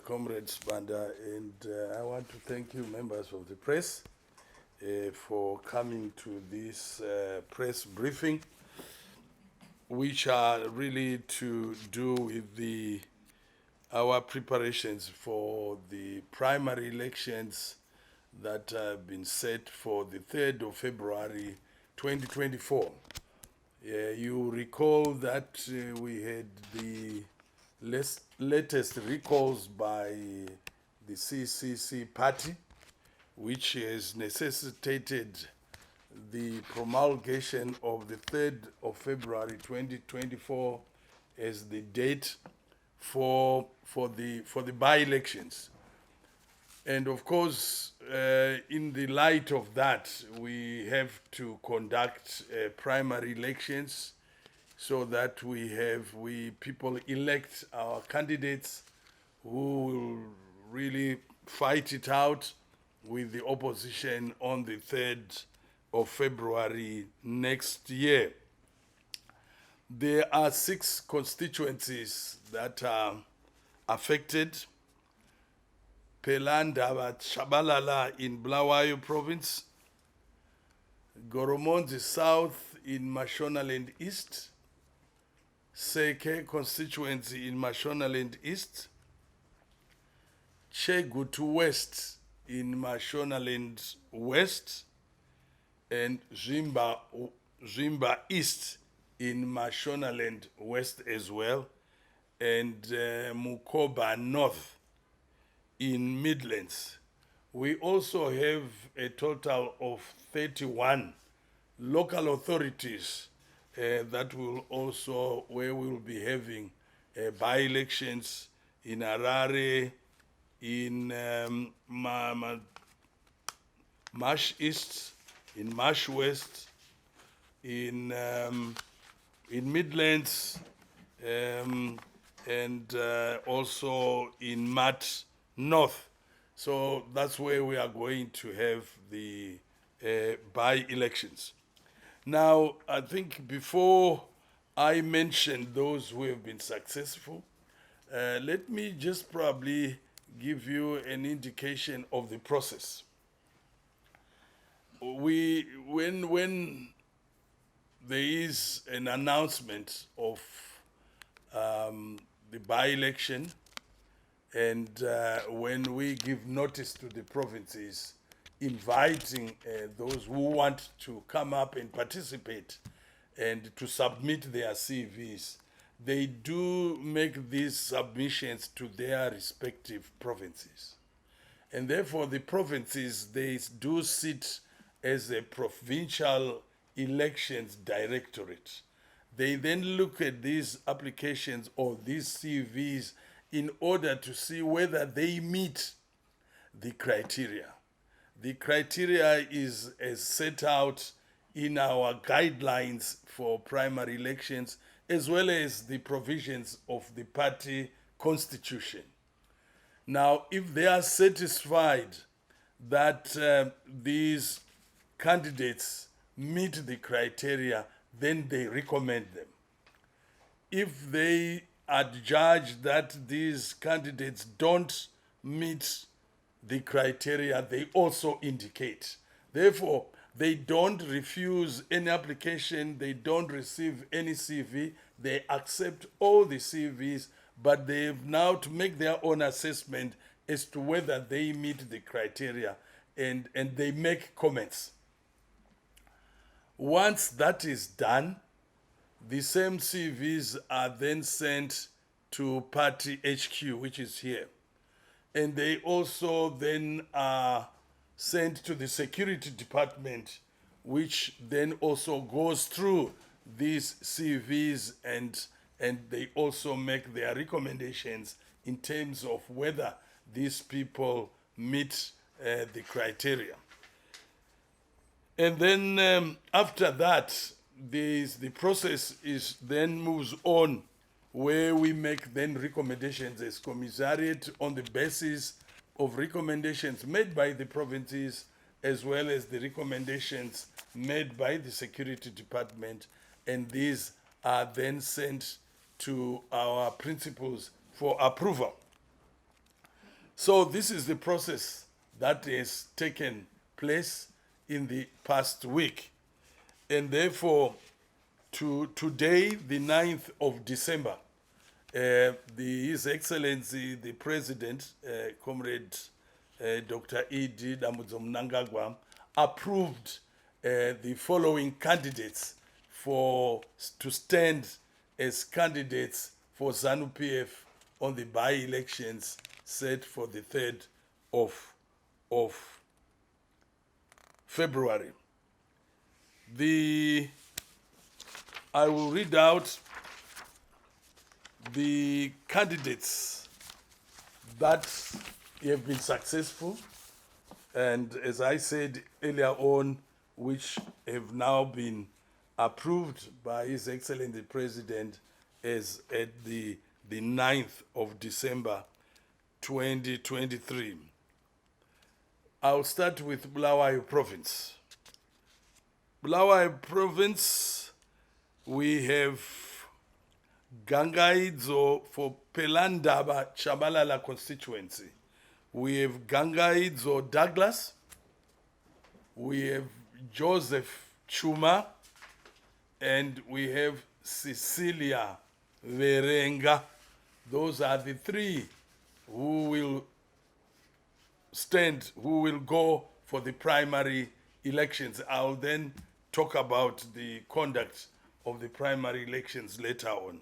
Comrades Banda, and I want to thank you, members of the press, for coming to this press briefing, which are really to do with our preparations for the primary elections that have been set for the 3rd of February 2024. You recall that we had the latest recalls by the CCC party, which has necessitated the promulgation of the 3rd of February 2024 as the date for the by-elections. And of course, in the light of that, we have to conduct primary elections so that we people elect our candidates who will really fight it out with the opposition on the 3rd of February next year. There are 6 constituencies that are affected. Pelanda, Tshabalala in Bulawayo province, Goromonzi South in Mashonaland East, Seke constituency in Mashonaland East, Chegutu West in Mashonaland West, and Zimba East in Mashonaland West as well, and Mukoba North in Midlands. We also have a total of 31 local authorities that will also, where we will be having by-elections in Harare, in Marsh East, in Marsh West, in Midlands, and also in Mat North. So that's where we are going to have the by-elections. Now, I think before I mention those who have been successful, let me just probably give you an indication of the process. When there is an announcement of the by-election, and when we give notice to the provinces, inviting those who want to come up and participate and to submit their CVs, they do make these submissions to their respective provinces. And therefore, the provinces, they do sit as a provincial elections directorate. They then look at these applications or these CVs in order to see whether they meet the criteria. The criteria is as set out in our guidelines for primary elections, as well as the provisions of the party constitution. Now, if they are satisfied that these candidates meet the criteria, then they recommend them. If they adjudge that these candidates don't meet the criteria, they also indicate. Therefore, they don't refuse any application, they don't receive any CV, they accept all the CVs, but they have now to make their own assessment as to whether they meet the criteria, and they make comments. Once that is done, the same CVs are then sent to party HQ, which is here. And they also then are sent to the security department, which then also goes through these CVs, and they also make their recommendations in terms of whether these people meet the criteria. And then after that, the process is then moves on, where we make then recommendations as commissariat on the basis of recommendations made by the provinces, as well as the recommendations made by the security department, and these are then sent to our principals for approval. So this is the process that has taken place in the past week. And therefore, today, the 9th of December, His Excellency, the President, Comrade Dr. E.D. Dambudzo Mnangagwa, approved the following candidates to stand as candidates for Zanu PF on the by-elections set for the 3rd of February. I will read out the candidates that have been successful, and as I said earlier on, which have now been approved by His Excellency the President as at the 9th of December 2023. I'll start with Bulawayo Province. Bulawayo Province, we have Gangaidzo for Pelandaba Chabalala constituency. We have Gangaidzo Douglas. We have Joseph Chuma. And we have Cecilia Verenga. Those are the three who will stand, who will go for the primary elections. I'll then talk about the conduct of the primary elections later on.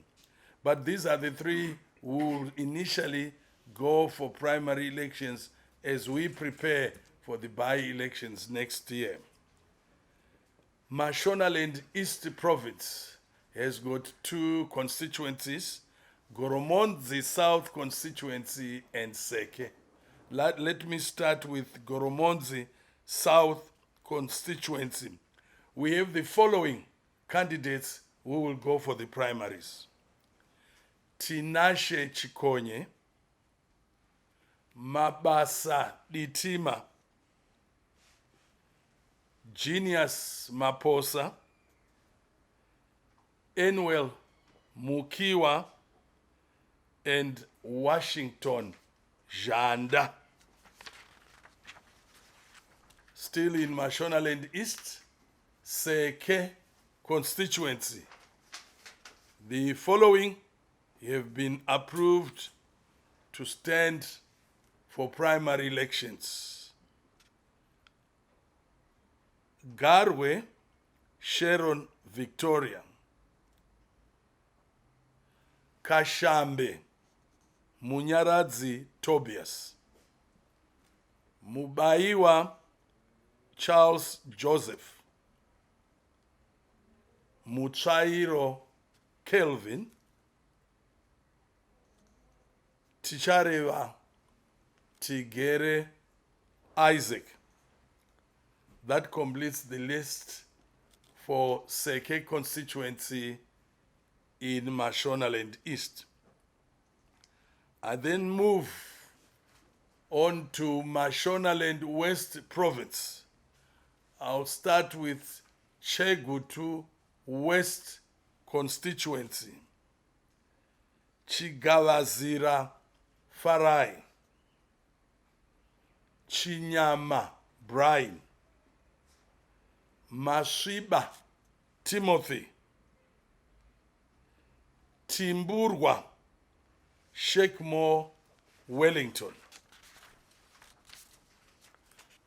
But these are the three who will initially go for primary elections as we prepare for the by-elections next year. Mashonaland East Province has got two constituencies, Goromonzi South constituency and Seke. Let me start with Goromonzi South constituency. We have the following candidates who will go for the primaries. Tinashe Chikonye, Mabasa Ditima, Genius Maposa, Enwell Mukiwa, and Washington Janda. Still in Mashonaland East, Seke constituency. The following have been approved to stand for primary elections. Garwe Sharon Victoria, Kashambe Munyaradzi Tobias, Mubaiwa Charles Joseph, Muchairo Kelvin, Tichareva Tigere Isaac. That completes the list for Seke constituency in Mashonaland East. I then move on to Mashonaland West Province. I'll start with Chegutu West constituency. Chigawazira Farai, Chinyama Brian, Mashiba Timothy, Timburwa Shekmo Wellington.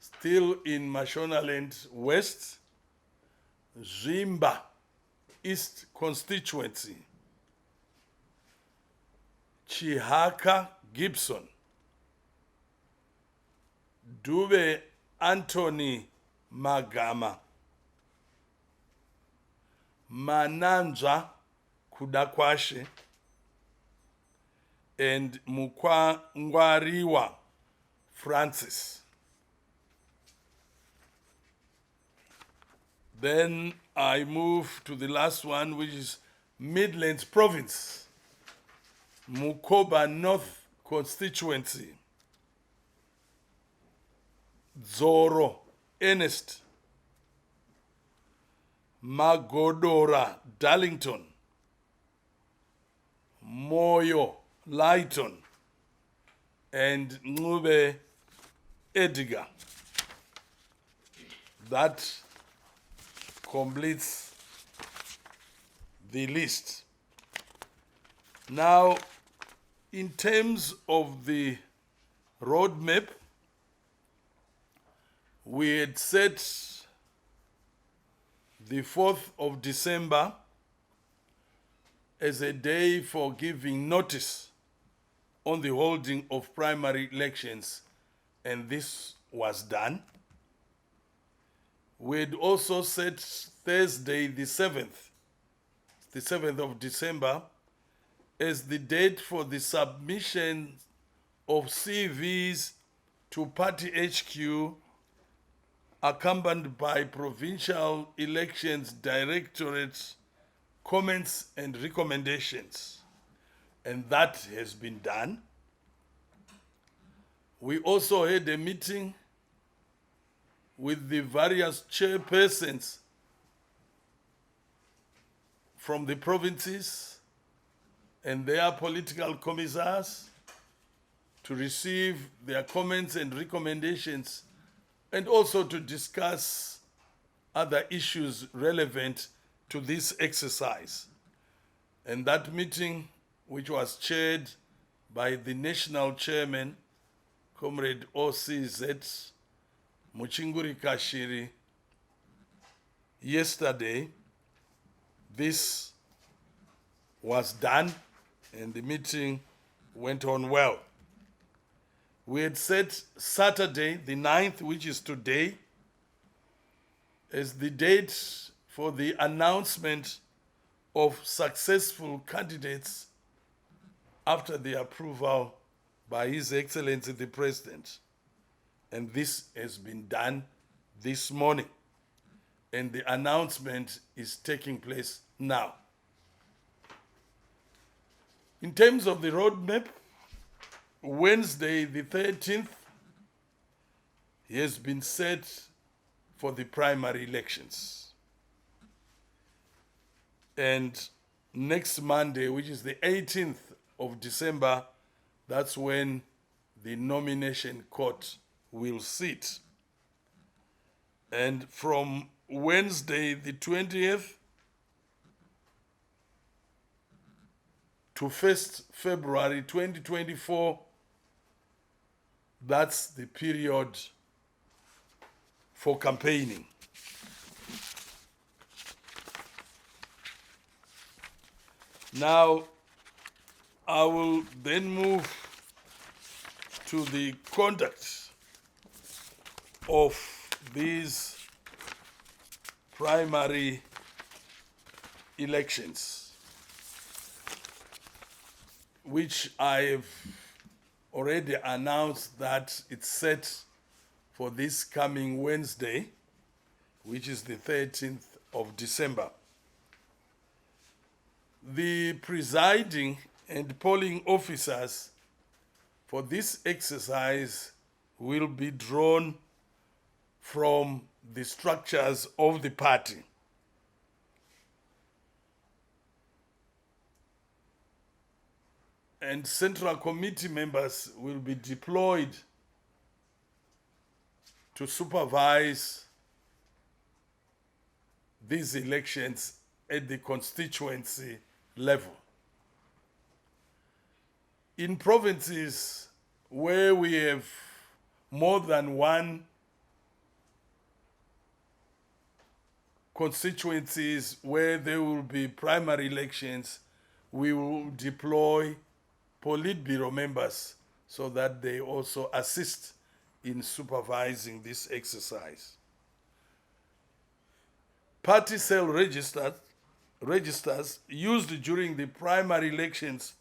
Still in Mashonaland West, Zimba East constituency, Chihaka Gibson, Dube Anthony Magama, Mananja Kudakwashe, and Mukwangwariwa Francis. Then I move to the last one, which is Midlands Province, Mukoba North Constituency. Zoro Ernest, Magodora Darlington, Moyo Lighton, and Ngube Edgar. That completes the list. Now, in terms of the roadmap, we had set the 4th of December as a day for giving notice on the holding of primary elections, and this was done. We had also set Thursday, the 7th of December, as the date for the submission of CVs to Party HQ, accompanied by Provincial Elections Directorate comments and recommendations. And that has been done. We also had a meeting with the various chairpersons from the provinces and their political commissars to receive their comments and recommendations, and also to discuss other issues relevant to this exercise. And that meeting, which was chaired by the national chairman, Comrade OCZ Muchinguri Kashiri, yesterday, this was done and the meeting went on well. We had set Saturday, the 9th, which is today, as the date for the announcement of successful candidates after the approval by His Excellency the President. And this has been done this morning. And the announcement is taking place now. In terms of the roadmap, Wednesday the 13th has been set for the primary elections. And next Monday, which is the 18th of December, that's when the nomination court will sit. And from Wednesday the 20th to 1st February 2024, that's the period for campaigning. Now, I will then move to the conduct of these primary elections, which I have already announced that it's set for this coming Wednesday, which is the 13th of December. The presiding and polling officers for this exercise will be drawn from the structures of the party. And Central Committee members will be deployed to supervise these elections at the constituency level. In provinces where we have more than one constituencies where there will be primary elections, we will deploy Politburo members so that they also assist in supervising this exercise. Party cell registers used during the primary elections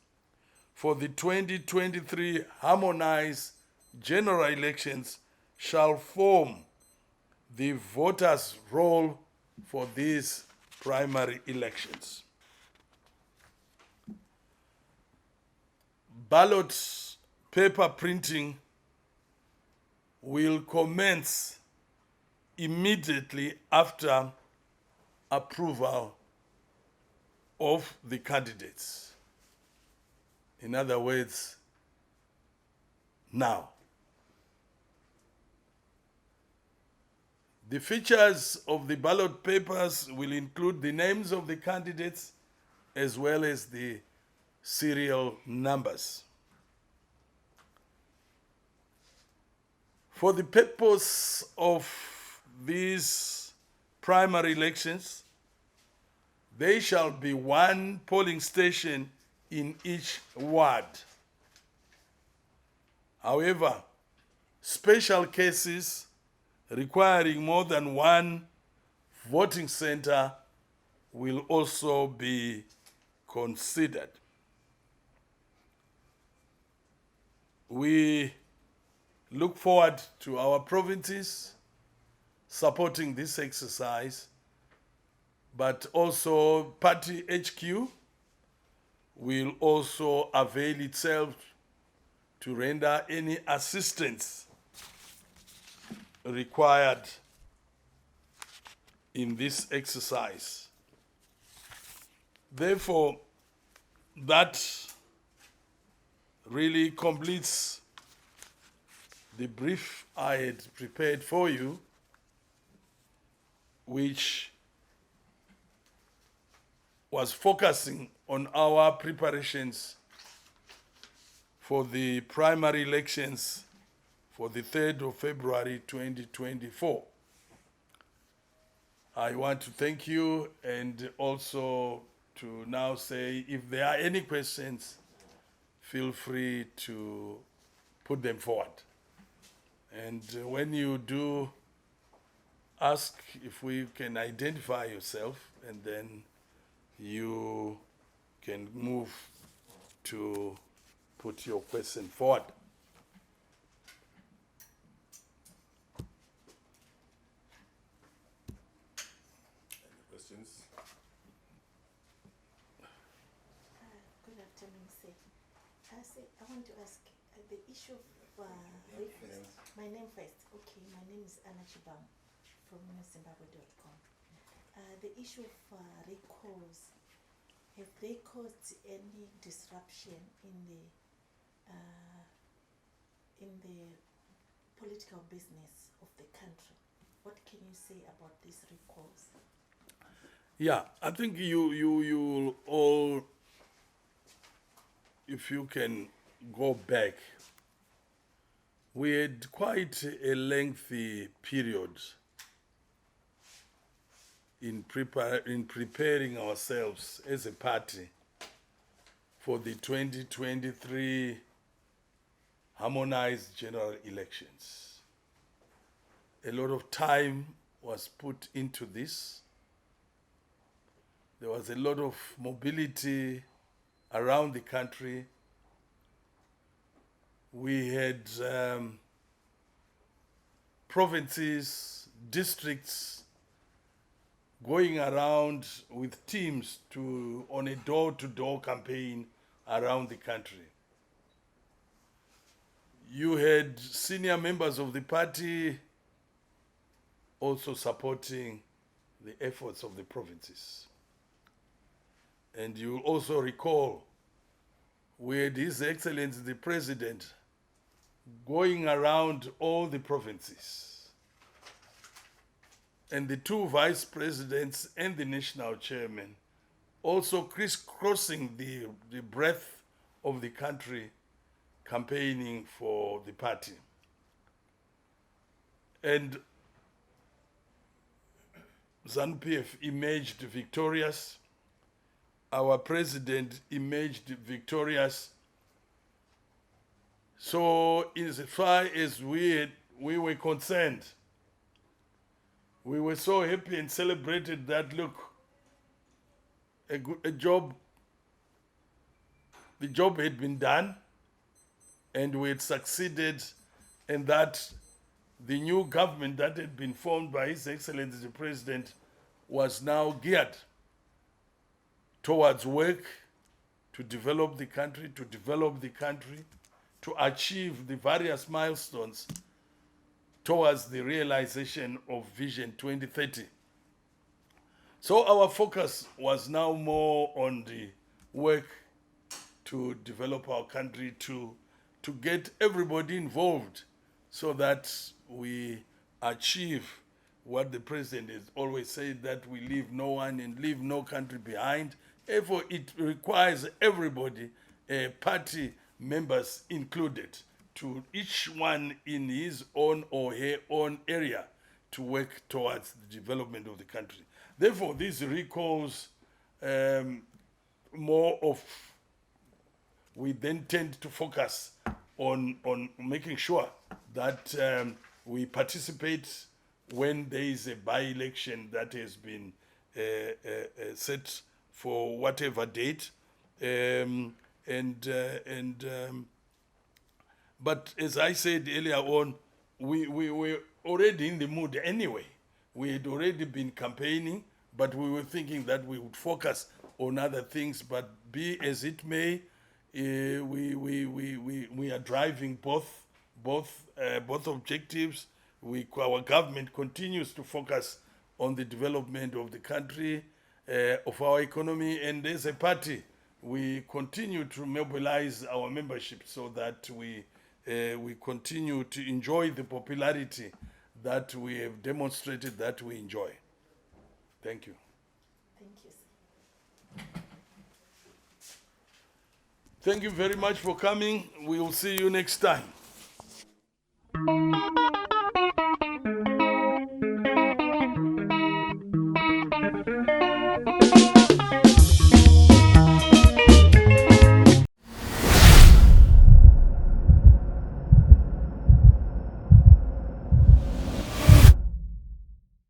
for the 2023 harmonized general elections shall form the voters' roll for these primary elections. Ballot paper printing will commence immediately after approval of the candidates. In other words, now. The features of the ballot papers will include the names of the candidates as well as the serial numbers. For the purpose of these primary elections, there shall be one polling station in each ward. However, special cases requiring more than one voting center will also be considered. We look forward to our provinces supporting this exercise, but also Party HQ will also avail itself to render any assistance required in this exercise. Therefore, that really completes the brief I had prepared for you, which was focusing on our preparations for the primary elections for the 3rd of February 2024. I want to thank you and also to now say if there are any questions, feel free to put them forward. And when you do, ask if we can identify yourself, and then you can move to put your question forward. Any questions? Good afternoon, sir. I want to ask the issue of my name first. Okay, my name is Anna Tshabangu from Zimbabwe.com. The issue of recalls, have they caused any disruption in the political business of the country? What can you say about these recalls? Yeah, I think you all, if you can go back, we had quite a lengthy period in preparing ourselves as a party for the 2023 harmonized general elections. A lot of time was put into this. There was a lot of mobility around the country. We had provinces, districts going around with teams on a door-to-door campaign around the country. You had senior members of the party also supporting the efforts of the provinces. And you also recall we had His Excellency the President going around all the provinces, and the two vice presidents and the national chairman also crisscrossing the breadth of the country campaigning for the party. And Zanu PF emerged victorious. Our president emerged victorious. So as far as we were concerned, we were so happy and celebrated that, look, the job had been done, and we had succeeded and that the new government that had been formed by His Excellency the President was now geared towards work to develop the country, to achieve the various milestones towards the realization of Vision 2030. So our focus was now more on the work to develop our country, to get everybody involved so that we achieve what the president has always said, that we leave no one and leave no country behind. Therefore, it requires everybody, party members included, to each one in his own or her own area to work towards the development of the country. Therefore, this recalls more of, we then tend to focus on making sure that we participate when there is a by-election that has been set for whatever date. But as I said earlier on, we were already in the mood anyway. We had already been campaigning, but we were thinking that we would focus on other things. But be as it may, we are driving both objectives. Our government continues to focus on the development of the country, of our economy, and as a party, we continue to mobilize our membership so that we continue to enjoy the popularity that we have demonstrated that we enjoy. Thank you. Thank you, sir. Thank you very much for coming. We will see you next time.